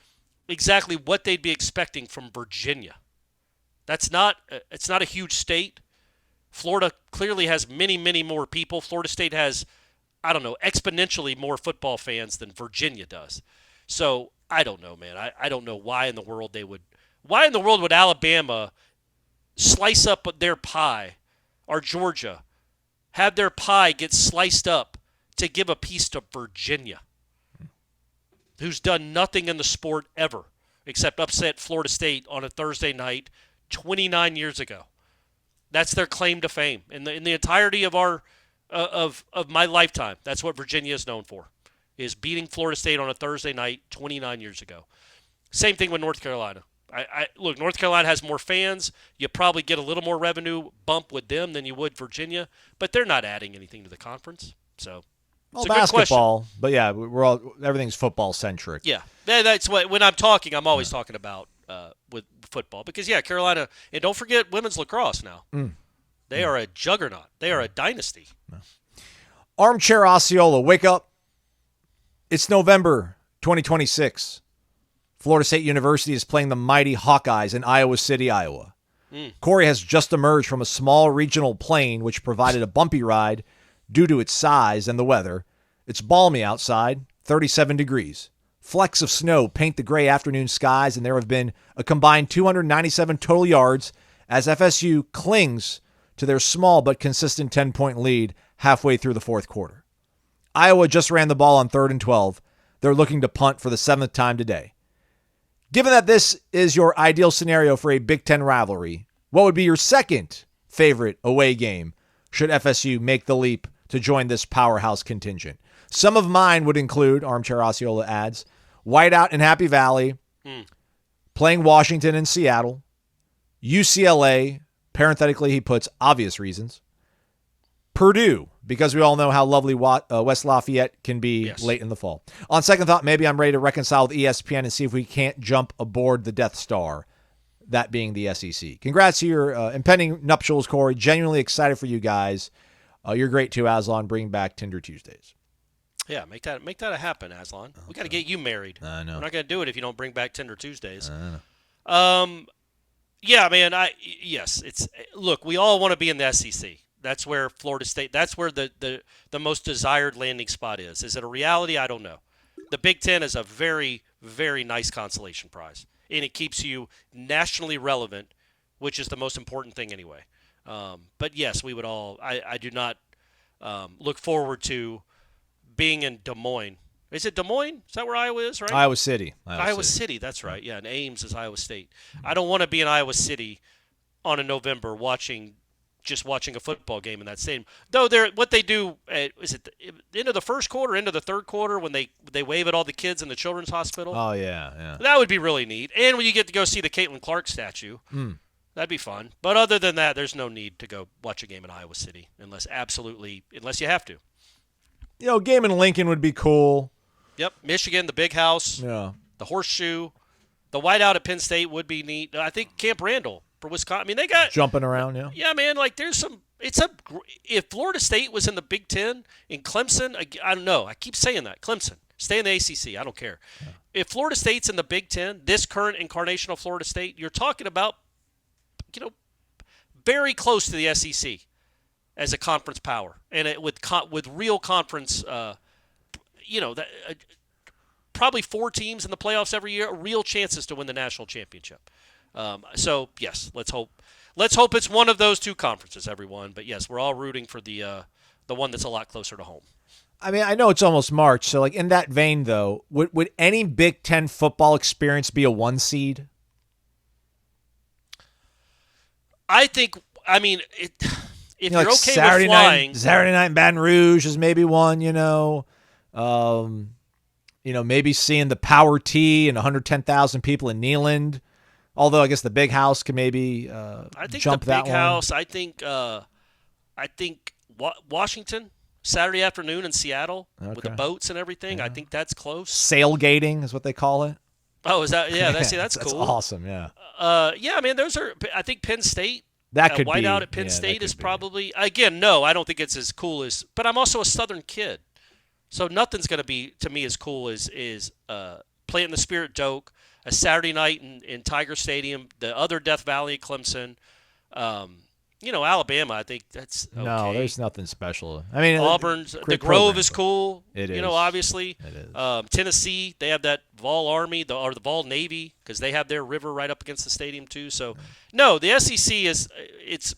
exactly what they'd be expecting from Virginia. It's not a huge state. Florida clearly has many, many more people. Florida State has, I don't know, exponentially more football fans than Virginia does. So I don't know, man. I don't know why in the world would Alabama slice up their pie, or Georgia, have their pie get sliced up to give a piece to Virginia, who's done nothing in the sport ever except upset Florida State on a Thursday night 29 years ago. That's their claim to fame. In the entirety of of my lifetime, that's what Virginia is known for, is beating Florida State on a Thursday night 29 years ago. Same thing with North Carolina. Look, North Carolina has more fans. You probably get a little more revenue bump with them than you would Virginia, but they're not adding anything to the conference. So, it's a basketball, good question. But yeah, everything's football centric. Yeah, that's what when I'm talking, I'm always talking about with football because Carolina, and don't forget women's lacrosse now. They are a juggernaut. They are a dynasty. Armchair Osceola, wake up! It's November 2026. Florida State University is playing the mighty Hawkeyes in Iowa City, Iowa. Corey has just emerged from a small regional plane which provided a bumpy ride due to its size and the weather. It's balmy outside, 37 degrees. Flecks of snow paint the gray afternoon skies, and there have been a combined 297 total yards as FSU clings to their small but consistent 10-point lead halfway through the fourth quarter. Iowa just ran the ball on 3rd and 12. They're looking to punt for the 7th time today. Given that this is your ideal scenario for a Big Ten rivalry, what would be your second favorite away game should FSU make the leap to join this powerhouse contingent? Some of mine would include, Armchair Osceola adds, Whiteout in Happy Valley, playing Washington and Seattle, UCLA, parenthetically he puts obvious reasons, Purdue, because we all know how lovely West Lafayette can be late in the fall. On second thought, maybe I'm ready to reconcile with ESPN and see if we can't jump aboard the Death Star, that being the SEC. Congrats to your impending nuptials, Corey. Genuinely excited for you guys. You're great too, Aslan. Bring back Tinder Tuesdays. Yeah, make that happen, Aslan. We got to get you married. I know. We're not going to do it if you don't bring back Tinder Tuesdays. I know. Yeah, man. Look, we all want to be in the SEC. That's where Florida State. That's where the most desired landing spot is. Is it a reality? I don't know. The Big Ten is a very, very nice consolation prize, and it keeps you nationally relevant, which is the most important thing anyway. But yes, we would all. I do not look forward to being in Des Moines. Is it Des Moines? Is that where Iowa is, right? Iowa City. Iowa City, that's right. Yeah, and Ames is Iowa State. I don't want to be in Iowa City on a November watching a football game in that stadium. Though what they do, is it the end of the first quarter, end of the third quarter when they wave at all the kids in the children's hospital? Oh, yeah. That would be really neat. And when you get to go see the Caitlin Clark statue, that'd be fun. But other than that, there's no need to go watch a game in Iowa City unless you have to. Game in Lincoln would be cool. Yep, Michigan, the Big House, the Horseshoe, the Whiteout at Penn State would be neat. I think Camp Randall for Wisconsin. I mean, they got jumping around. Yeah, man. Like there's some. If Florida State was in the Big Ten and Clemson, I don't know. I keep saying that Clemson stay in the ACC. I don't care. Yeah. If Florida State's in the Big Ten, this current incarnation of Florida State, you're talking about, very close to the SEC. as a conference power, and with real conference, probably 4 teams in the playoffs every year, real chances to win the national championship. So yes, let's hope it's one of those 2 conferences, everyone. But yes, we're all rooting for the one that's a lot closer to home. I mean, I know it's almost March, so like in that vein, though, would any Big Ten football experience be a 1 seed? If you're like okay Saturday with flying, Saturday night in Baton Rouge is maybe one. Maybe seeing the Power T and 110,000 people in Neyland. Although I guess the Big House can maybe I think jump the that Big one. House. I think Washington Saturday afternoon in Seattle with the boats and everything. Yeah. I think that's close. Sailgating is what they call it. Oh, is that? Yeah, that's cool. That's awesome. Yeah. Those are. I think Penn State. That could whiteout at Penn State is probably again. No, I don't think it's as cool as. But I'm also a Southern kid, so nothing's going to be to me as cool as playing the Spirit Doak, a Saturday night in Tiger Stadium, the other Death Valley at Clemson. Alabama, I think that's okay. No, there's nothing special. I mean, Auburn's the Grove is cool. It is. Obviously. It is. Tennessee, they have that Vol Army or the Vol Navy because they have their river right up against the stadium too. So, no, the SEC it's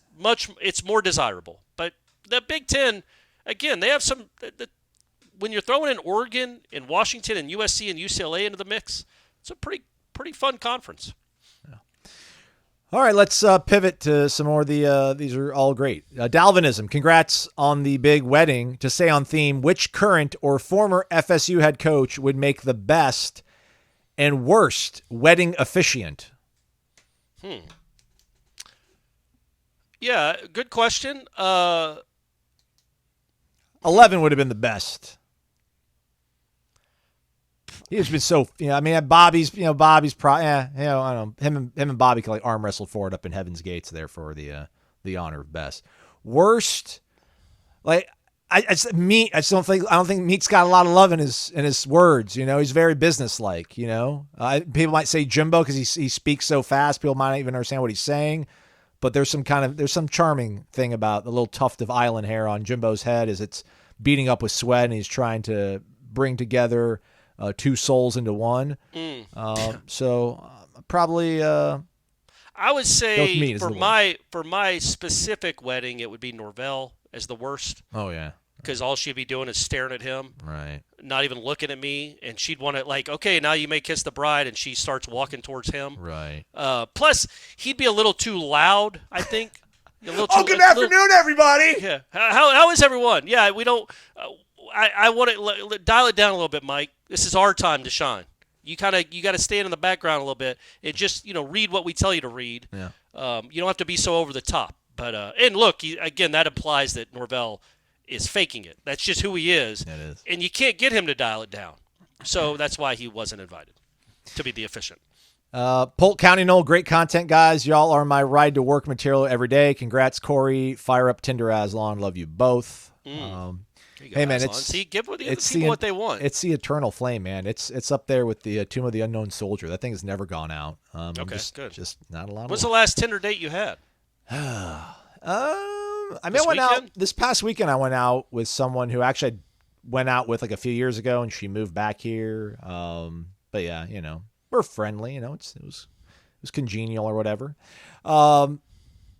more desirable. But the Big Ten, again, they have some. When you're throwing in Oregon and Washington and USC and UCLA into the mix, it's a pretty fun conference. All right, let's pivot to some more of the these are all great. Dalvinism, congrats on the big wedding. To stay on theme, which current or former FSU head coach would make the best and worst wedding officiant? Yeah, good question. 11 would have been the best. He's been so, Bobby's probably, I don't know, him and Bobby can like arm wrestle for it up in Heaven's Gates there for the honor of best. Worst, I don't think Meat's got a lot of love in his words. He's very businesslike. People might say Jimbo because he speaks so fast. People might not even understand what he's saying. But there's some charming thing about the little tuft of island hair on Jimbo's head as it's beating up with sweat, and he's trying to bring together 2 souls into one. Probably. I would say for my specific wedding, it would be Norvell as the worst. Oh yeah. Because all she'd be doing is staring at him, right? Not even looking at me, and she'd want to okay, now you may kiss the bride, and she starts walking towards him, right? Plus, he'd be a little too loud, I think. Good afternoon, everybody. Yeah, how is everyone? Yeah, we don't. I want to dial it down a little bit, Mike. This is our time to shine. You got to stand in the background a little bit and just read what we tell you to read. Yeah. You don't have to be so over the top. But and look, again, that implies that Norvell is faking it. That's just who he is. It is. And you can't get him to dial it down. So that's why he wasn't invited to be the officiant. Polk County Knoll, great content, guys. Y'all are my ride to work material every day. Congrats, Corey. Fire up Tinder Aslan. Love you both. Hey man, give people what they want. It's the eternal flame, man. It's up there with the Tomb of the Unknown Soldier. That thing has never gone out. Okay, good. Just not a lot. When's the last Tinder date you had? I went out this past weekend. I went out with someone who actually went out with a few years ago, and she moved back here. But yeah, we're friendly. It was congenial or whatever.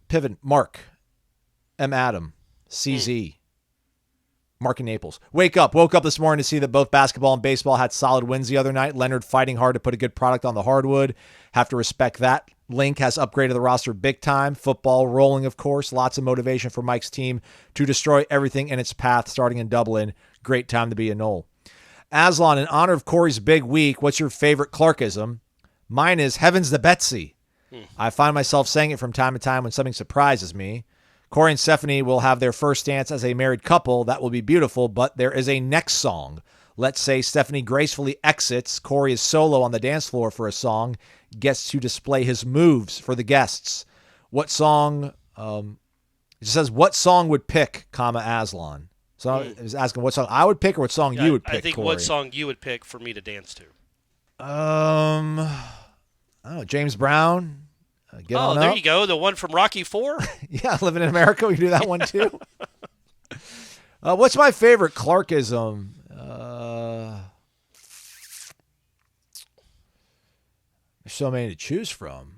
Pivot. Mark, M. Adam, CZ. Mark in Naples. Woke up this morning to see that both basketball and baseball had solid wins the other night. Leonard fighting hard to put a good product on the hardwood. Have to respect that. Link has upgraded the roster big time. Football rolling, of course. Lots of motivation for Mike's team to destroy everything in its path starting in Dublin. Great time to be a Nole. Aslan, in honor of Corey's big week, what's your favorite Clarkism? Mine is Heaven's the Betsy. I find myself saying it from time to time when something surprises me. Corey and Stephanie will have their first dance as a married couple. That will be beautiful, but there is a next song. Let's say Stephanie gracefully exits. Corey is solo on the dance floor for a song, gets to display his moves for the guests. What song? It says, what song would pick, Aslan? So I was asking what song I would pick or what song you would pick, I think Corey. What song you would pick for me to dance to. James Brown. Get on there up. you go. The one from Rocky IV? Yeah, living in America, we can do that one too. What's my favorite Clarkism? There's so many to choose from.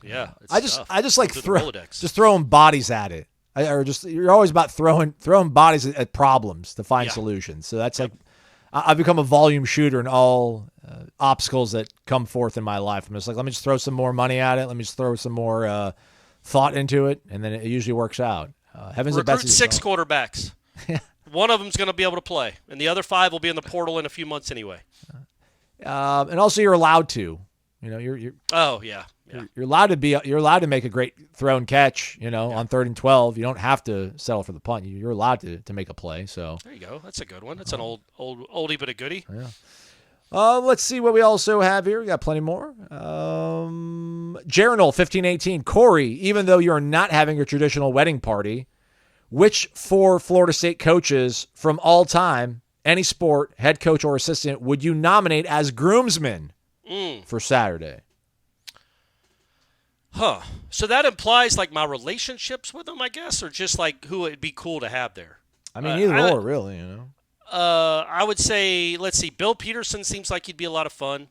Yeah. I just like Rolodex. just throwing bodies at it. You're always about throwing bodies at problems to find solutions. So that's like I've become a volume shooter in all obstacles that come forth in my life. I'm just like, let me just throw some more money at it. Let me just throw some more thought into it, and then it usually works out. Heavens and Recruit Betsy 6 quarterbacks. One of them's going to be able to play, and the other 5 will be in the portal in a few months anyway. And also, you're allowed to. You're allowed to make a great throw and catch. On 3rd and 12, you don't have to settle for the punt. You're allowed to make a play. So there you go. That's a good one. That's an oldie but a goodie. Yeah. Let's see what we also have here. We got plenty more. Jaronol 1518. Corey, even though you're not having a traditional wedding party, which 4 Florida State coaches from all time, any sport, head coach or assistant, would you nominate as groomsmen for Saturday? Huh. So that implies like my relationships with them, I guess, or just like who it'd be cool to have there. I mean, either or, really. I would say, let's see, Bill Peterson seems like he'd be a lot of fun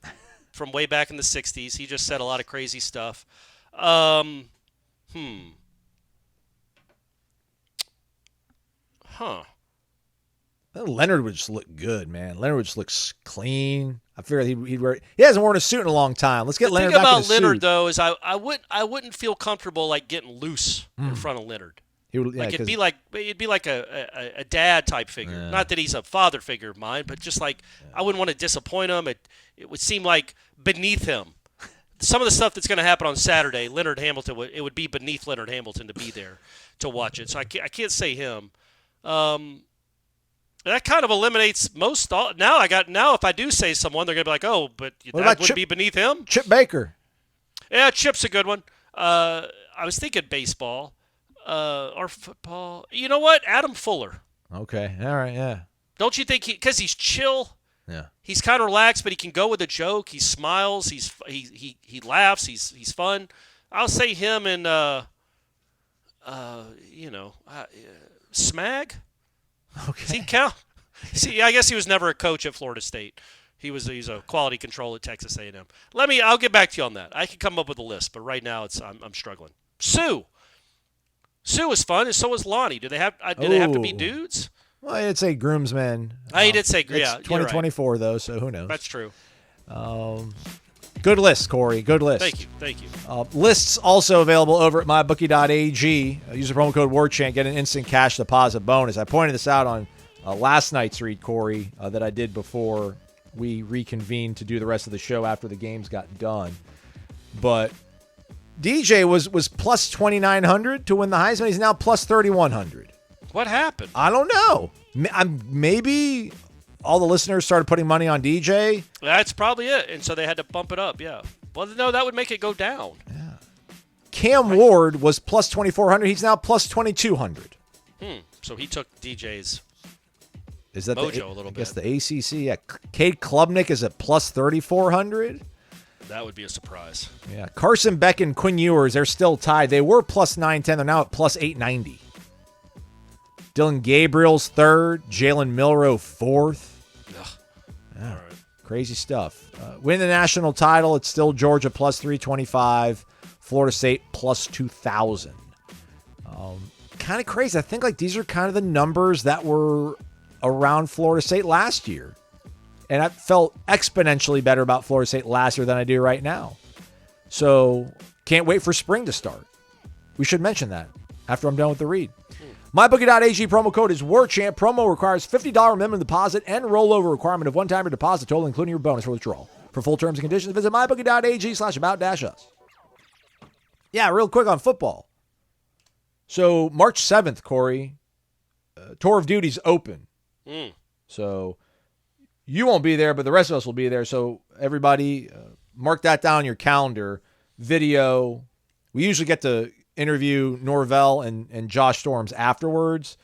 from way back in the 60s. He just said a lot of crazy stuff. Huh. Leonard would just look good, man. Leonard would just look clean. I figured he'd wear. He hasn't worn a suit in a long time. Let's get Leonard back in a suit. The thing about Leonard, though, is I wouldn't feel comfortable like getting loose in front of Leonard. It'd be like a dad type figure. Yeah. Not that he's a father figure of mine, but just like I wouldn't want to disappoint him. It would seem like beneath him. Some of the stuff that's going to happen on Saturday, Leonard Hamilton, it would be beneath Leonard Hamilton to be there to watch it. So I can't say him. That kind of eliminates most. Now if I do say someone, they're going to be like, oh, but that would be beneath him. Chip Baker. Yeah, Chip's a good one. I was thinking baseball. Or football. You know what? Adam Fuller. Okay. All right. Yeah. Don't you think because he's chill? Yeah. He's kind of relaxed, but he can go with a joke. He smiles. He laughs. He's fun. I'll say him and Smag. Okay. Does he count? See, I guess he was never a coach at Florida State. He's a quality control at Texas A&M. I'll get back to you on that. I can come up with a list, but right now I'm struggling. Sue was fun, and so was Lonnie. Do they have to be dudes? Well, I'd say groomsmen. He did say, yeah. It's 2024, right. Though, so who knows? That's true. Good list, Corey. Good list. Thank you. Lists also available over at mybookie.ag. Use the promo code WARCHANT. Get an instant cash deposit bonus. I pointed this out on last night's read, Corey, that I did before we reconvened to do the rest of the show after the games got done. But DJ was plus 2,900 to win the Heisman. He's now plus 3,100. What happened? I don't know. Maybe all the listeners started putting money on DJ. That's probably it, and so they had to bump it up. Yeah. Well, no, that would make it go down. Yeah. Cam Ward was plus 2,400. He's now plus 2,200. So he took DJ's is that mojo a little bit. I guess the ACC. Yeah. Cade Klubnik is at plus 3,400. That would be a surprise. Yeah. Carson Beck and Quinn Ewers, they're still tied. They were plus 910. They're now at plus 890. Dylan Gabriel's third. Jalen Milroe fourth. Yeah. All right. Crazy stuff. Win the national title. It's still Georgia plus 325. Florida State plus 2,000. Kind of crazy. I think like these are kind of the numbers that were around Florida State last year. And I felt exponentially better about Florida State last year than I do right now. So can't wait for spring to start. We should mention that after I'm done with the read. MyBookie.ag promo code is WARCHANT. Promo requires $50 minimum deposit and rollover requirement of one-time deposit total, including your bonus for withdrawal. For full terms and conditions, visit MyBookie.ag/about-us. Yeah, real quick on football. So March 7th, Corey, Tour of Duty's open. So you won't be there, but the rest of us will be there. So everybody, mark that down on your calendar. Video. We usually get to interview Norvell and Josh Storms afterwards,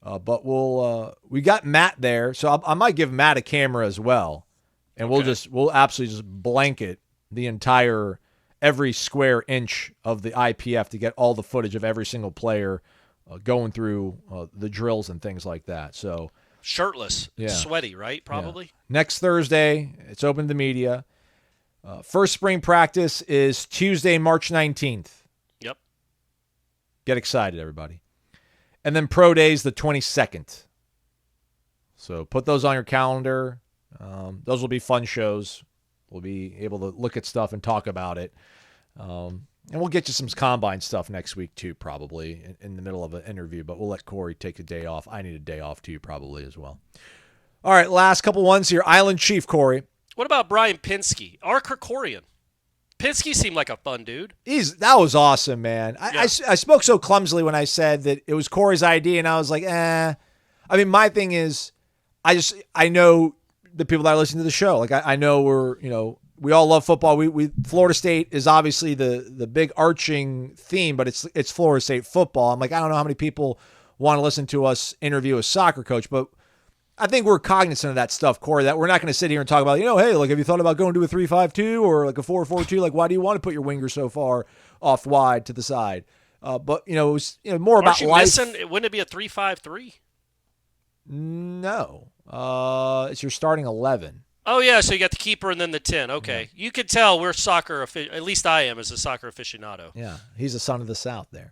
but we got Matt there, so I might give Matt a camera as well, and we'll absolutely just blanket the entire every square inch of the IPF to get all the footage of every single player going through the drills and things like that. So shirtless, yeah. sweaty, right? Probably. Yeah. Next Thursday, it's open to the media. First spring practice is Tuesday, March 19th. Yep. Get excited, everybody. And then pro days the 22nd. So put those on your calendar. Those will be fun shows. We'll be able to look at stuff and talk about it. And we'll get you some combine stuff next week, too, probably, in the middle of an interview. But we'll let Corey take a day off. I need a day off, too, probably, as well. All right, last couple ones here. Island Chief, Corey. What about Brian Pinsky? Our Krikorian. Pinsky seemed like a fun dude. That was awesome, man. I spoke so clumsily when I said that it was Corey's idea, and I was like, eh. I mean, my thing is, I know the people that are listening to the show. Like, I know we all love football. Florida State is obviously the big arching theme, but it's Florida State football. I'm like, I don't know how many people want to listen to us interview a soccer coach, but I think we're cognizant of that stuff, Corey, that we're not going to sit here and talk about, hey, like, have you thought about going to a 3-5-2 or like a 4-4-2? Like, why do you want to put your winger so far off wide to the side? But, it was more about life. Wouldn't it be a 3-5-3? No. It's your starting 11. Oh, yeah, so you got the keeper and then the 10. Okay. Yeah. You can tell we're soccer, at least I am as a soccer aficionado. Yeah, he's a son of the South there.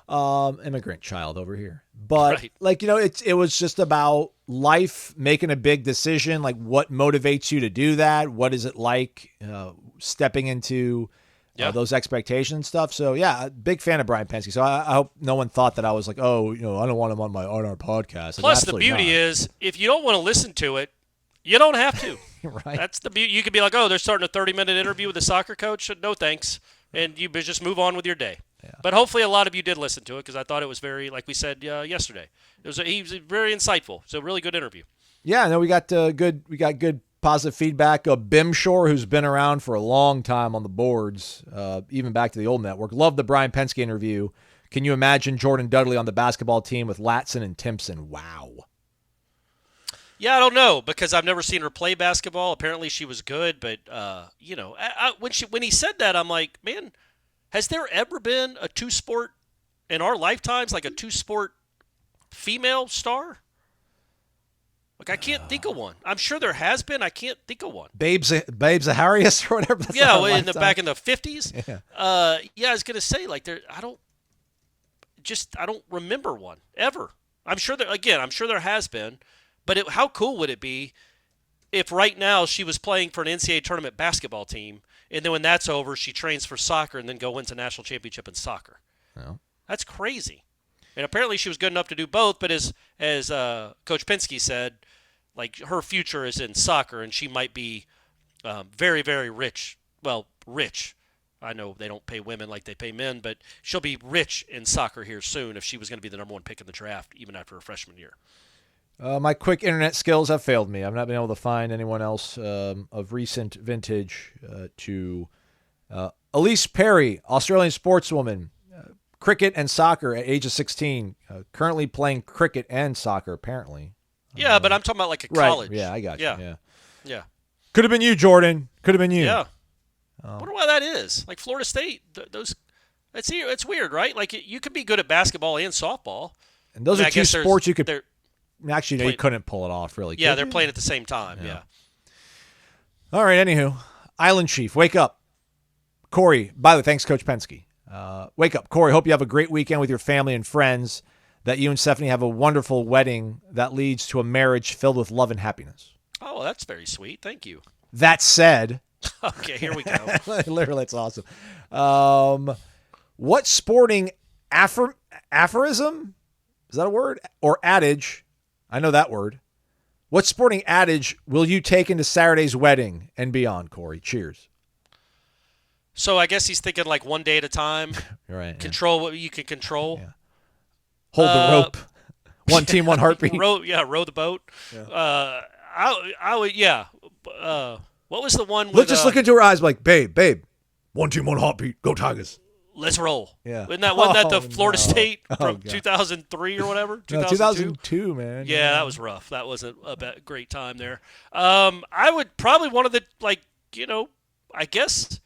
Immigrant child over here. But, right. It was just about life, making a big decision, like what motivates you to do that? What is it like stepping into those expectations and stuff? So, yeah, big fan of Brian Pensky. So I hope no one thought that I was like, I don't want him on our podcast. Plus, the beauty is, if you don't want to listen to it, you don't have to. Right. That's the beauty. You could be like, they're starting a 30-minute interview with a soccer coach. No, thanks. And you just move on with your day. Yeah. But hopefully a lot of you did listen to it because I thought it was very, like we said yesterday, he was very insightful. So really good interview. Yeah, no, we got good positive feedback. Bimshore, who's been around for a long time on the boards, even back to the old network. Love the Brian Pensky interview. Can you imagine Jordan Dudley on the basketball team with Latson and Timpson? Wow. Yeah, I don't know because I've never seen her play basketball. Apparently she was good, but when he said that, I'm like, man, has there ever been a two-sport in our lifetimes, like a two-sport female star? Like I can't think of one. I'm sure there has been. I can't think of one. Babes Zaharias or whatever. That's back in the 50s. Yeah. I was gonna say like there. I don't remember one ever. I'm sure there has been. But how cool would it be if right now she was playing for an NCAA tournament basketball team, and then when that's over, she trains for soccer and then go wins a national championship in soccer? No. That's crazy. And apparently she was good enough to do both, but as Coach Pensky said, like her future is in soccer, and she might be very, very rich. Well, rich. I know they don't pay women like they pay men, but she'll be rich in soccer here soon if she was going to be the number one pick in the draft, even after her freshman year. My quick internet skills have failed me. I've not been able to find anyone else of recent vintage to Elise Perry, Australian sportswoman, cricket and soccer at age of 16, currently playing cricket and soccer, apparently. Yeah, but I'm talking about like a college. Right. Yeah, I got you. Yeah. Could have been you, Jordan. Could have been you. Yeah. I wonder why that is. Like Florida State, it's weird, right? Like you could be good at basketball and softball. And those are two sports you could... Actually, no, you couldn't pull it off, really. Yeah, they're playing at the same time, yeah. All right, anywho. Island Chief, wake up. Corey, by the way, thanks, Coach Pensky. Wake up. Corey, hope you have a great weekend with your family and friends, that you and Stephanie have a wonderful wedding that leads to a marriage filled with love and happiness. Oh, that's very sweet. Thank you. That said... Okay, here we go. Literally, it's awesome. What sporting aphorism? Is that a word? Or adage... I know that word. What sporting adage will you take into Saturday's wedding and beyond, Corey? Cheers. So I guess he's thinking like one day at a time. Right. Control what you can control. Yeah. Hold the rope. One team, one heartbeat. Row the boat. Yeah. I would. Yeah. What was the one? Let's just look into her eyes, like, babe. One team, one heartbeat. Go Tigers. Let's roll. Yeah. Wasn't that the Florida State from 2003 or whatever? 2002, man. Yeah, that was rough. That wasn't a great time there. I would probably one of the, I guess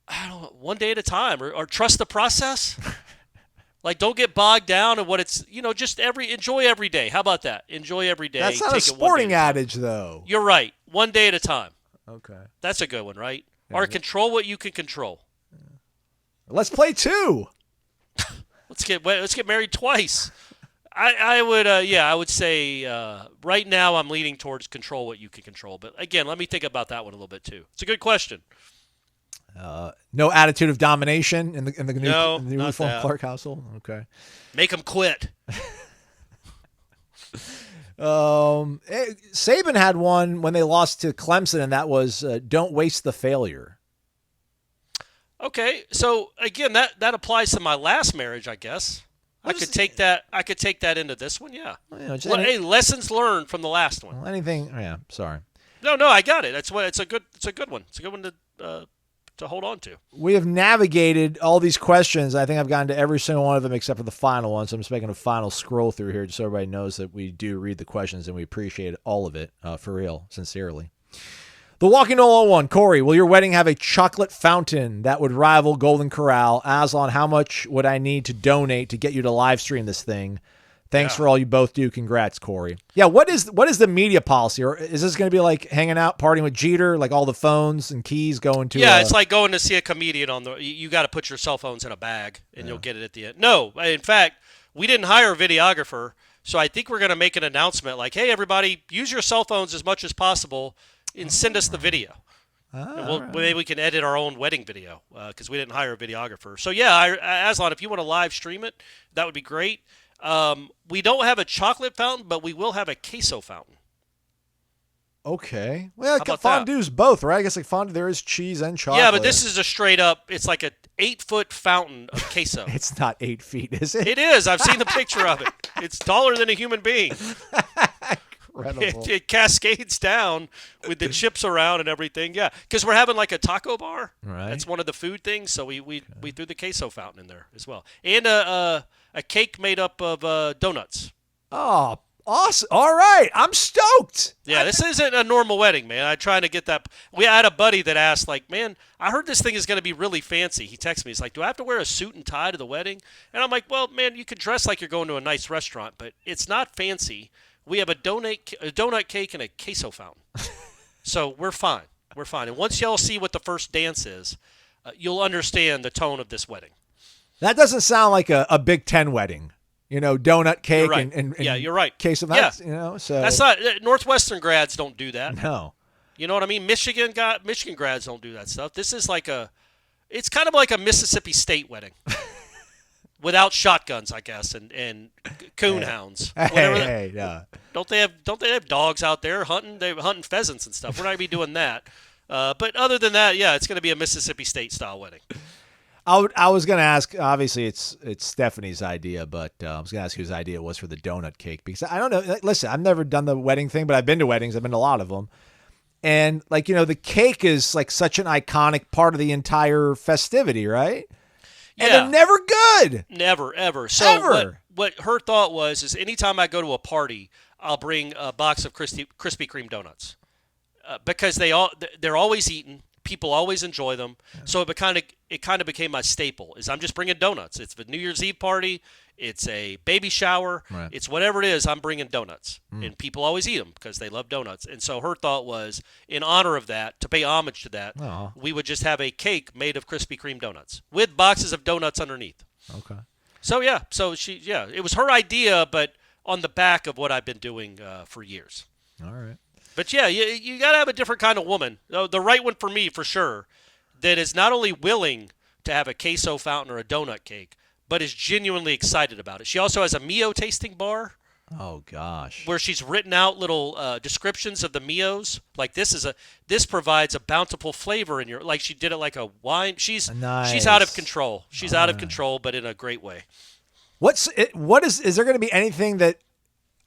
I don't know, one day at a time, or trust the process. Like, don't get bogged down in what it's, just enjoy every day. How about that? Enjoy every day. That's not Take a it one day sporting at a time. adage, though. You're right. One day at a time. Okay. That's a good one, right? Yeah, Or control what you can control. Let's play 2. Let's get married twice. I would say right now I'm leaning towards control what you can control. But again, let me think about that one a little bit too. It's a good question. No attitude of domination in the new No, in the not Reform that. Clark household. Okay. Make them quit. Saban had one when they lost to Clemson, and that was don't waste the failure. Okay, so again, that applies to my last marriage, I guess. I could take that into this one, yeah. Hey, lessons learned from the last one. Well, anything? Yeah, sorry. No, I got it. It's a good one. It's a good one to hold on to. We have navigated all these questions. I think I've gotten to every single one of them except for the final one. So I'm just making a final scroll through here just so everybody knows that we do read the questions and we appreciate all of it for real, sincerely. The Walking Nole 01, Corey, will your wedding have a chocolate fountain that would rival Golden Corral? Aslan, how much would I need to donate to get you to live stream this thing? Thanks for all you both do. Congrats, Corey. Yeah, what is the media policy? Or is this going to be like hanging out, partying with Jeter, like all the phones and keys going to? Yeah, it's like going to see a comedian on the. You got to put your cell phones in a bag, and you'll get it at the end. No, in fact, we didn't hire a videographer, so I think we're going to make an announcement like, "Hey, everybody, use your cell phones as much as possible, and send us the video." Maybe we can edit our own wedding video because we didn't hire a videographer. So yeah, Aslan, if you want to live stream it, that would be great. We don't have a chocolate fountain, but we will have a queso fountain. Okay. Well, fondue's both, right? I guess like fondue, there is cheese and chocolate. Yeah, but this is a straight up, it's like a 8-foot fountain of queso. It's not 8 feet, is it? It is. I've seen the picture of it. It's taller than a human being. Incredible. It cascades down with the chips around and everything. Yeah, because we're having like a taco bar. Right. That's one of the food things. So we threw the queso fountain in there as well, and a cake made up of donuts. Oh, awesome! All right, I'm stoked. Yeah, this isn't a normal wedding, man. I'm trying to get that. We had a buddy that asked, like, man, I heard this thing is going to be really fancy. He texted me. He's like, do I have to wear a suit and tie to the wedding? And I'm like, well, man, you could dress like you're going to a nice restaurant, but it's not fancy. We have a donut cake and a queso fountain. So we're fine. We're fine. And once y'all see what the first dance is, you'll understand the tone of this wedding. That doesn't sound like a Big Ten wedding. Donut cake You're right. and yeah, you're right. Queso. Yeah. So that's not Northwestern grads don't do that. No. You know what I mean? Michigan grads don't do that stuff. This is like it's kind of like a Mississippi State wedding. Without shotguns, I guess, and coon hounds. Yeah. Don't they have dogs out there hunting? They're hunting pheasants and stuff. We're not gonna be doing that. But other than that, yeah, it's gonna be a Mississippi State style wedding. I was gonna ask. Obviously, it's Stephanie's idea, but I was gonna ask whose idea it was for the donut cake because I don't know. Listen, I've never done the wedding thing, but I've been to weddings. I've been to a lot of them, and the cake is like such an iconic part of the entire festivity, right? And they're never good. Never, ever. So ever. What her thought was is anytime I go to a party, I'll bring a box of Krispy Kreme donuts because they're always eaten. People always enjoy them. Yeah. So it kind of became my staple. Is I'm just bringing donuts. It's a New Year's Eve party. It's a baby shower. Right. It's whatever it is. I'm bringing donuts, and people always eat them because they love donuts. And so her thought was, in honor of that, to pay homage to that, we would just have a cake made of Krispy Kreme donuts with boxes of donuts underneath. Okay. So it was her idea, but on the back of what I've been doing for years. All right. But yeah, you got to have a different kind of woman, the right one for me for sure, that is not only willing to have a queso fountain or a donut cake, but is genuinely excited about it. She also has a Mio tasting bar. Oh gosh. Where she's written out little descriptions of the Mios. Like this provides a bountiful flavor in your, like she did it like a wine. She's out of control. She's out of control, but in a great way. Is there going to be anything that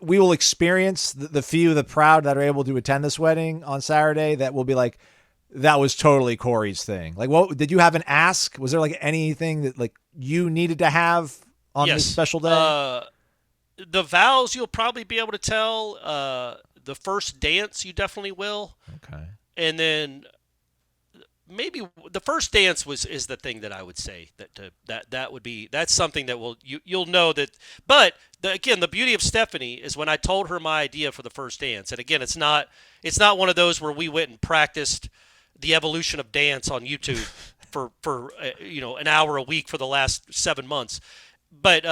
we will experience, the few, the proud that are able to attend this wedding on Saturday, that will be like, that was totally Corey's thing? Like, what did you have an ask? Was there like anything that like you needed to have on this special day? The vows you'll probably be able to tell. The first dance you definitely will. Okay. And then maybe the first dance is the thing that I would say that's something that you'll know that. But again, the beauty of Stephanie is when I told her my idea for the first dance, and again, it's not one of those where we went and practiced the evolution of dance on YouTube for an hour a week for the last 7 months. But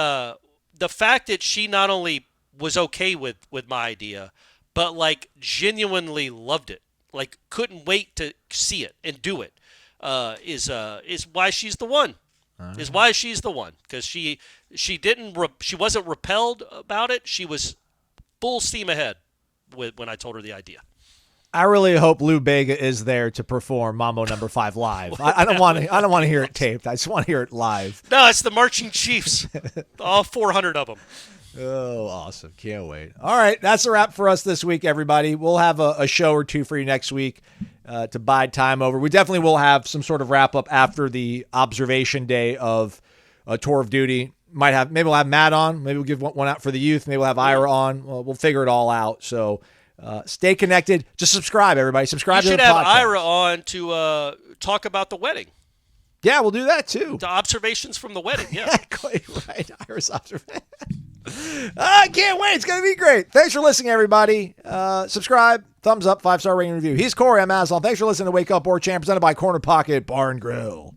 the fact that she not only was okay with my idea, but like genuinely loved it, like couldn't wait to see it and do it, is why she's the one. Is why she's the one, because she wasn't repelled about it. She was full steam ahead when I told her the idea. I really hope Lou Bega is there to perform Mambo Number 5 live. I don't want to hear it taped. I just want to hear it live. No, it's the Marching Chiefs, all 400 of them. Oh, awesome. Can't wait. All right, that's a wrap for us this week, everybody. We'll have a show or two for you next week to bide time over. We definitely will have some sort of wrap-up after the observation day of a tour of duty. Maybe we'll have Matt on. Maybe we'll give one out for the youth. Maybe we'll have Ira on. We'll figure it all out. So stay connected. Just subscribe, everybody. Subscribe to the podcast. You should have Ira on to talk about the wedding. Yeah, we'll do that too. The observations from the wedding, yeah. Exactly right. Ira's observation. I can't wait. It's going to be great. Thanks for listening, everybody. Subscribe, thumbs up, 5-star rating review. He's Corey. I'm Aslan. Thanks for listening to Wake Up Warchant, presented by Corner Pocket Bar and Grill.